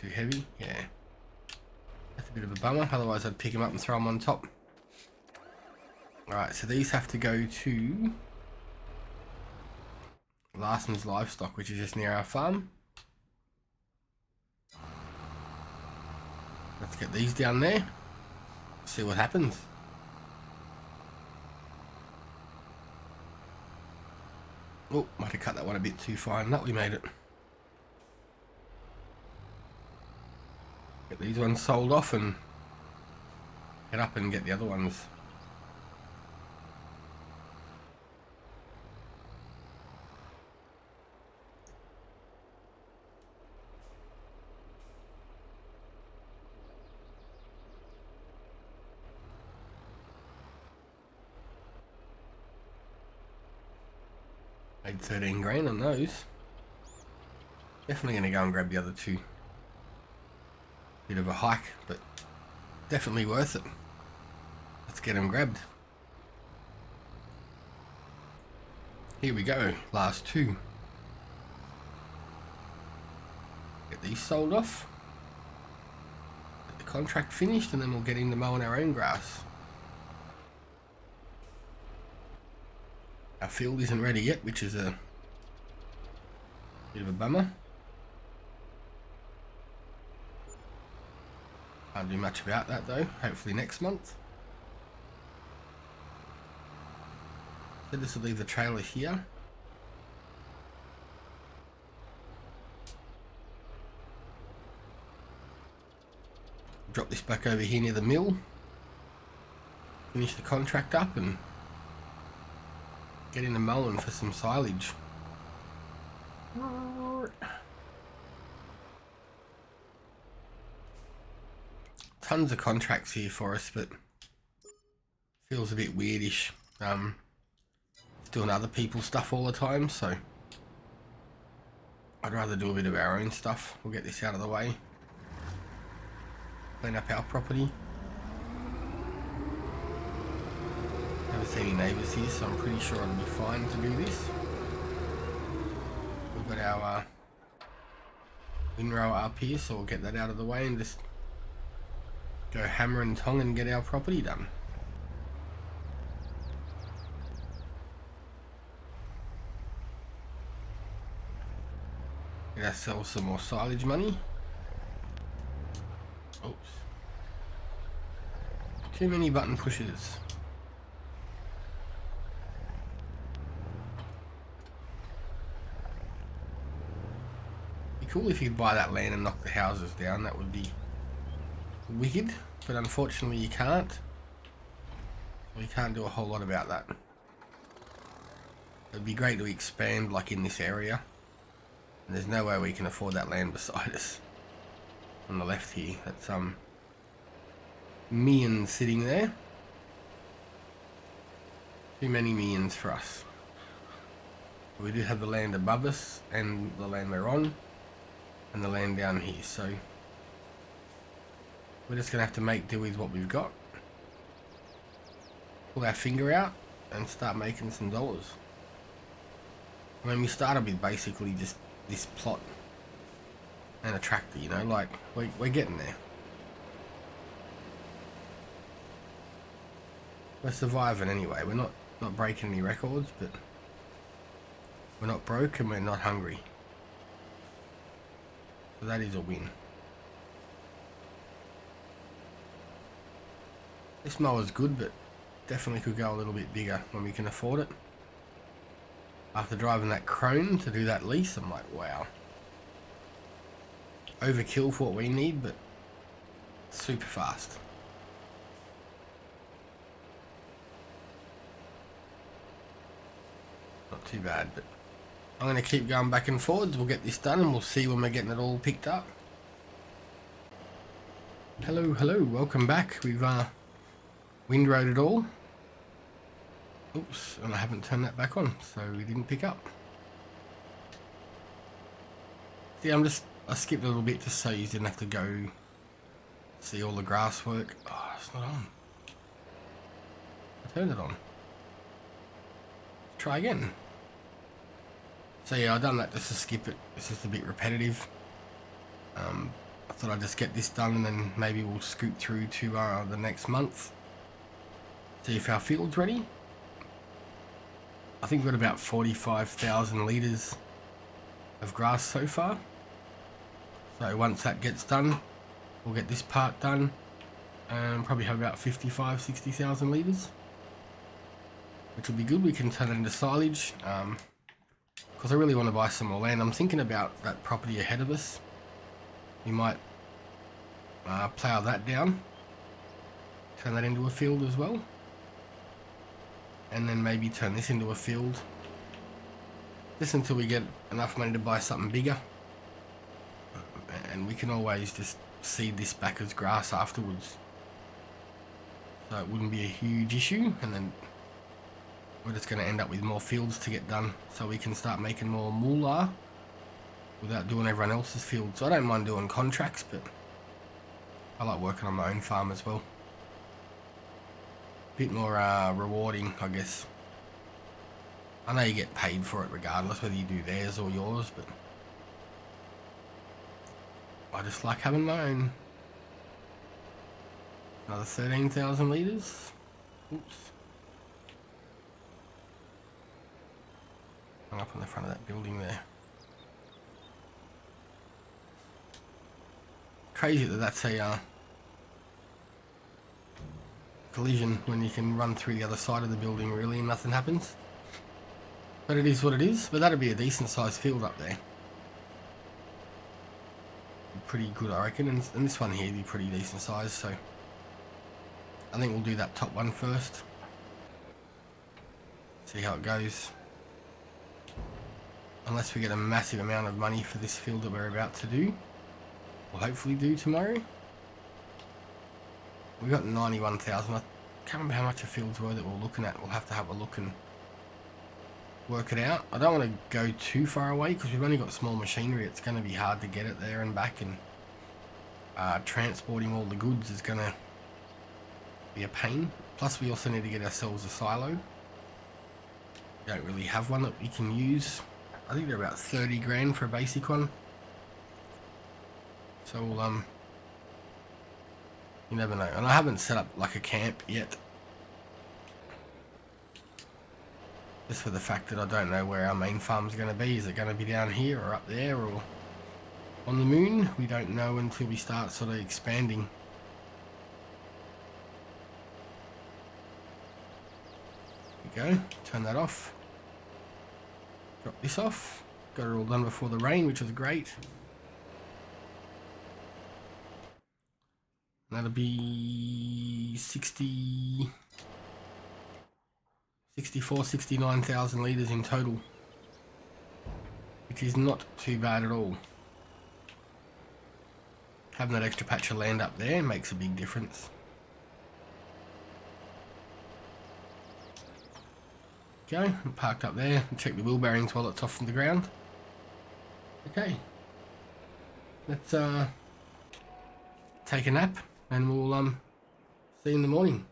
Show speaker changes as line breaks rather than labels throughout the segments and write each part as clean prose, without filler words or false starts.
Too heavy, yeah. That's a bit of a bummer, otherwise I'd pick them up and throw them on top. Alright, so these have to go to Larson's Livestock, which is just near our farm. Let's get these down there, see what happens. Oh, might have cut that one a bit too fine. No, we made it. Get these ones sold off and get up and get the other ones. Made 13 grand on those. Definitely going to go and grab the other two. Bit of a hike, but definitely worth it. Let's get them grabbed. Here we go, last two. Get these sold off. Get the contract finished and then we'll get into mowing our own grass. Our field isn't ready yet, which is a bit of a bummer. Can't do much about that though, hopefully next month. So this will leave the trailer here. Drop this back over here near the mill. Finish the contract up and get into mowing for some silage. Tons of contracts here for us, but feels a bit weirdish. Doing other people's stuff all the time, so I'd rather do a bit of our own stuff. We'll get this out of the way. Clean up our property. Never seen any neighbours here, so I'm pretty sure it'll be fine to do this. We've got our windrow up here, so we'll get that out of the way and just go hammer and tong and get our property done. Get ourselves some more silage money. Oops. Too many button pushes. Be cool if you could buy that land and knock the houses down. That would be wicked, but unfortunately you can't. We can't do a whole lot about that. It'd be great to expand like in this area, and there's no way we can afford that land beside us on the left here. That's millions sitting there. Too many millions for us. We do have the land above us and the land we're on and the land down here, so we're just gonna have to make do with what we've got. Pull our finger out and start making some dollars. I mean, we started with basically just this plot and a tractor, you know, like we're getting there. We're surviving anyway. We're not breaking any records, but we're not broke and we're not hungry. So that is a win. This mower's good, but definitely could go a little bit bigger when we can afford it. After driving that Crone to do that lease, I'm like, wow. Overkill for what we need, but super fast. Not too bad, but I'm going to keep going back and forwards. We'll get this done and we'll see when we're getting it all picked up. Hello, welcome back. We've windrowed it all. Oops, and I haven't turned that back on, so we didn't pick up. See, I skipped a little bit just so you didn't have to go see all the grass work. Oh, it's not on. I turned it on. Try again. So yeah, I've done that just to skip it. It's just a bit repetitive. I thought I'd just get this done and then maybe we'll scoot through to the next month. See if our field's ready. I think we've got about 45,000 litres of grass so far. So once that gets done, we'll get this part done and probably have about 60,000 litres, which will be good. We can turn it into silage because I really want to buy some more land. I'm thinking about that property ahead of us. We might plough that down, turn that into a field as well, and then maybe turn this into a field just until we get enough money to buy something bigger. And we can always just seed this back as grass afterwards, so it wouldn't be a huge issue, and then we're just going to end up with more fields to get done so we can start making more moolah without doing everyone else's fields. So I don't mind doing contracts, but I like working on my own farm as well. Bit more rewarding, I guess. I know you get paid for it regardless whether you do theirs or yours, but I just like having my own. Another 13,000 litres. Oops. Hung up on the front of that building there. Crazy that that's a collision when you can run through the other side of the building really and nothing happens. But it is what it is. But that'd be a decent sized field up there. Pretty good, I reckon, and this one here would be pretty decent size, so I think we'll do that top one first. See how it goes. Unless we get a massive amount of money for this field that we're about to do. We'll hopefully do tomorrow. We got 91,000. I can't remember how much the fields were that we're looking at. We'll have to have a look and work it out. I don't want to go too far away because we've only got small machinery. It's going to be hard to get it there and back, and transporting all the goods is going to be a pain. Plus we also need to get ourselves a silo. We don't really have one that we can use. I think they're about 30 grand for a basic one. So we'll, you never know. And I haven't set up like a camp yet. Just for the fact that I don't know where our main farm's going to be. Is it going to be down here or up there or on the moon? We don't know until we start sort of expanding. There we go. Turn that off. Drop this off. Got it all done before the rain, which was great. That'll be 69,000 litres in total, which is not too bad at all. Having that extra patch of land up there makes a big difference. Okay, I'm parked up there. Check the wheel bearings while it's off from the ground. Okay, let's take a nap and we'll see you in the morning.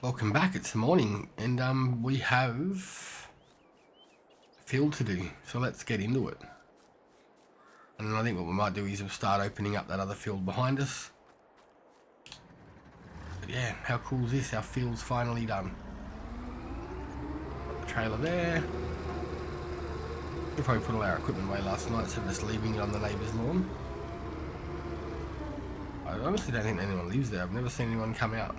Welcome back. It's the morning and we have a field to do, so let's get into it. And I think what we might do is we'll start opening up that other field behind us. But yeah, how cool is this? Our field's finally done. Got the trailer there. We probably put all our equipment away last night instead of just leaving it on the neighbour's lawn. I honestly don't think anyone lives there. I've never seen anyone come out.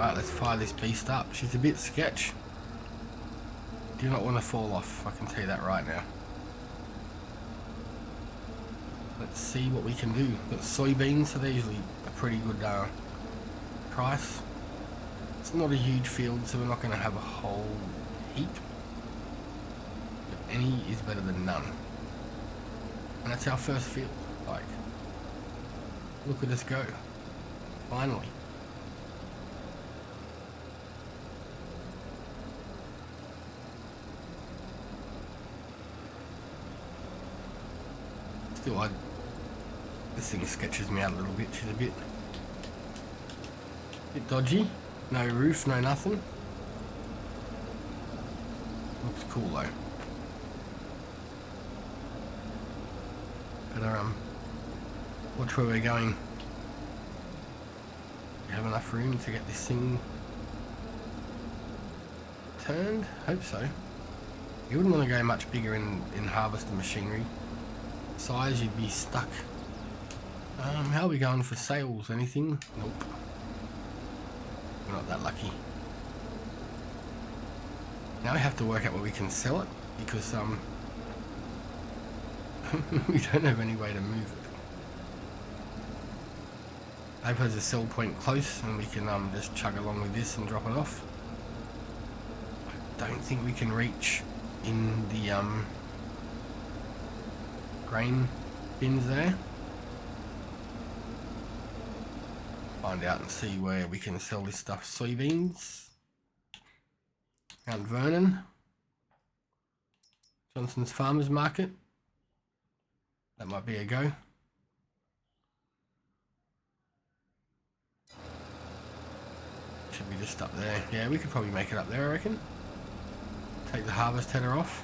Alright, let's fire this beast up. She's a bit sketch. Do not want to fall off, I can tell you that right now. Let's see what we can do. Got soybeans, so they're usually a pretty good price. It's not a huge field, so we're not going to have a whole heap. But any is better than none. And that's our first field. Like, look at us go. Finally. Still, this thing sketches me out a little bit. She's a bit dodgy. No roof, no nothing. Looks cool though. Better watch where we're going. We have enough room to get this thing turned. Hope so. You wouldn't want to go much bigger in harvester machinery. Size, you'd be stuck. How are we going for sales? Anything? Nope. We're not that lucky. Now we have to work out where we can sell it, because we don't have any way to move it. I hope there's a sell point close and we can just chug along with this and drop it off. I don't think we can reach in the grain bins there. Find out and see where we can sell this stuff. Soybeans. Mount Vernon. Johnson's Farmers Market. That might be a go. Should be just up there. Yeah, we could probably make it up there, I reckon. Take the harvest header off.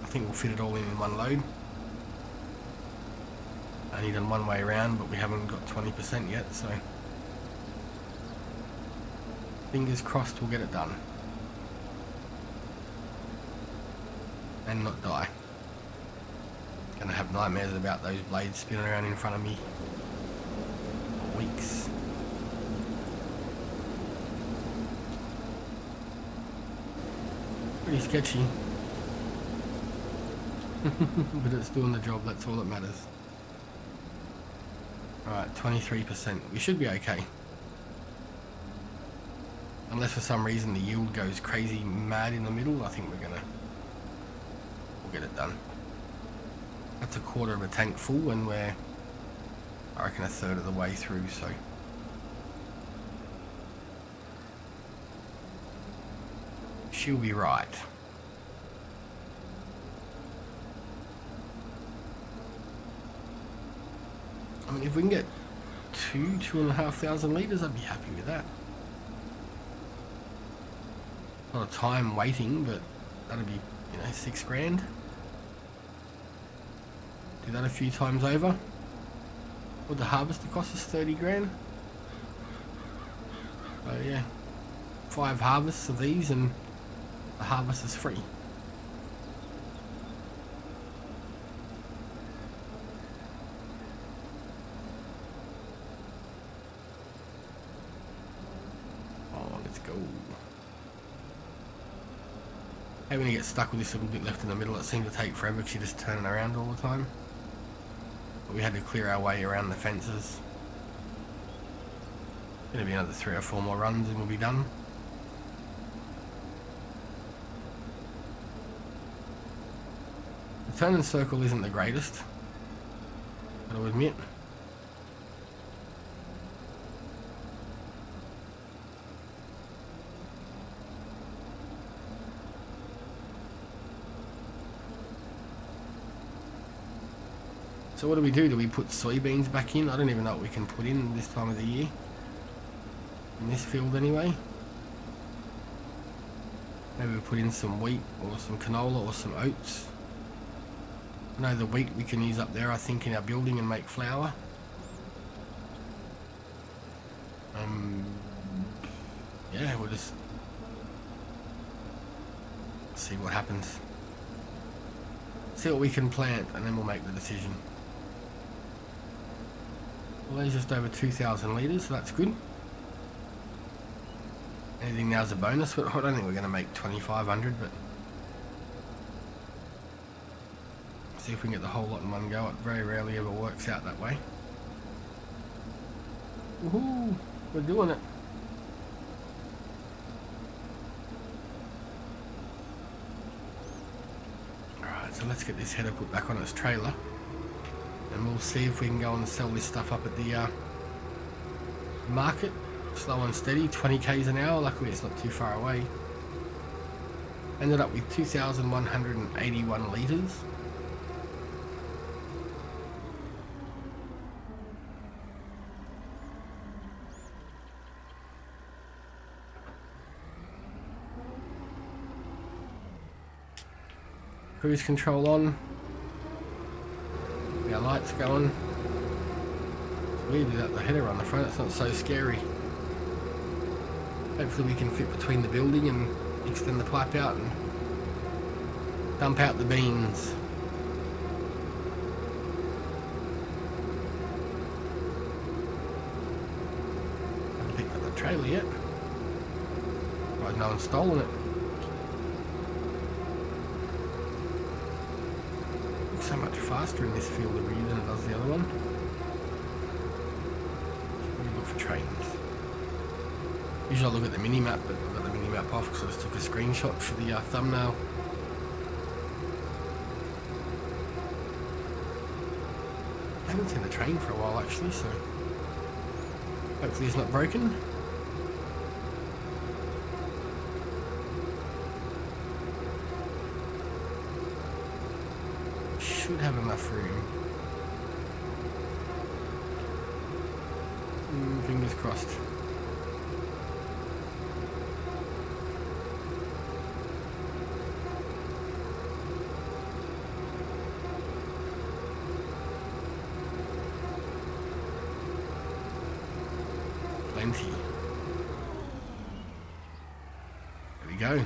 I think we'll fit it all in one load. Only done one way around, but we haven't got 20% yet, so fingers crossed we'll get it done. And not die. Gonna have nightmares about those blades spinning around in front of me for weeks. Pretty sketchy. But it's doing the job, that's all that matters. Alright, 23%. We should be okay. Unless for some reason the yield goes crazy mad in the middle, I think we'll get it done. That's a quarter of a tank full and we're, I reckon, a third of the way through, so. She'll be right. I mean, if we can get 2,500 litres, I'd be happy with that. A lot of time waiting, but that'd be, you know, 6 grand. Do that a few times over. Would the harvester cost us 30 grand? So yeah, 5 harvests of these and the harvest is free. Go. Hey, when you get stuck with this little bit left in the middle, it seemed to take forever because you're just turning around all the time. But we had to clear our way around the fences. Gonna be another 3 or 4 more runs and we'll be done. The turn and circle isn't the greatest, I'll admit. So what do we do? Do we put soybeans back in? I don't even know what we can put in this time of the year. In this field anyway. Maybe we put in some wheat or some canola or some oats. I know the wheat we can use up there, I think, in our building and make flour. Yeah, we'll just see what happens. See what we can plant and then we'll make the decision. Well, there's just over 2,000 litres, so that's good. Anything now is a bonus, but I don't think we're going to make 2,500, but see if we can get the whole lot in one go. It very rarely ever works out that way. Woohoo! We're doing it. Alright, so let's get this header put back on its trailer. And we'll see if we can go and sell this stuff up at the market. Slow and steady, 20 k's an hour. Luckily it's not too far away. Ended up with 2,181 litres. Cruise control on. Our lights going. It's weird without the header on the front, it's not so scary. Hopefully we can fit between the building and extend the pipe out and dump out the beans. Haven't picked up the trailer yet. Right, no one's stolen it. So much faster in this field of view than it does the other one. Let me look for trains. Usually I look at the mini-map, but I've got the mini-map off because I just took a screenshot for the thumbnail. I haven't seen the train for a while actually, so hopefully it's not broken. Should have enough room. Fingers crossed. Plenty. There we go.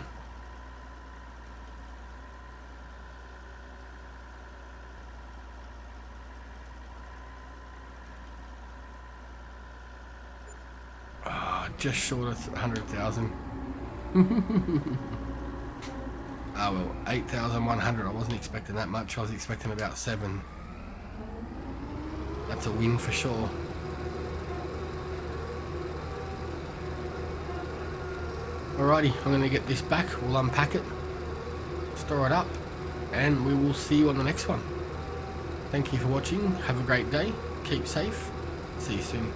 Just short of 100,000. Oh well, 8,100. I wasn't expecting that much. I was expecting about 7. That's a win for sure. Alrighty, I'm going to get this back. We'll unpack it, store it up, and we will see you on the next one. Thank you for watching. Have a great day. Keep safe. See you soon.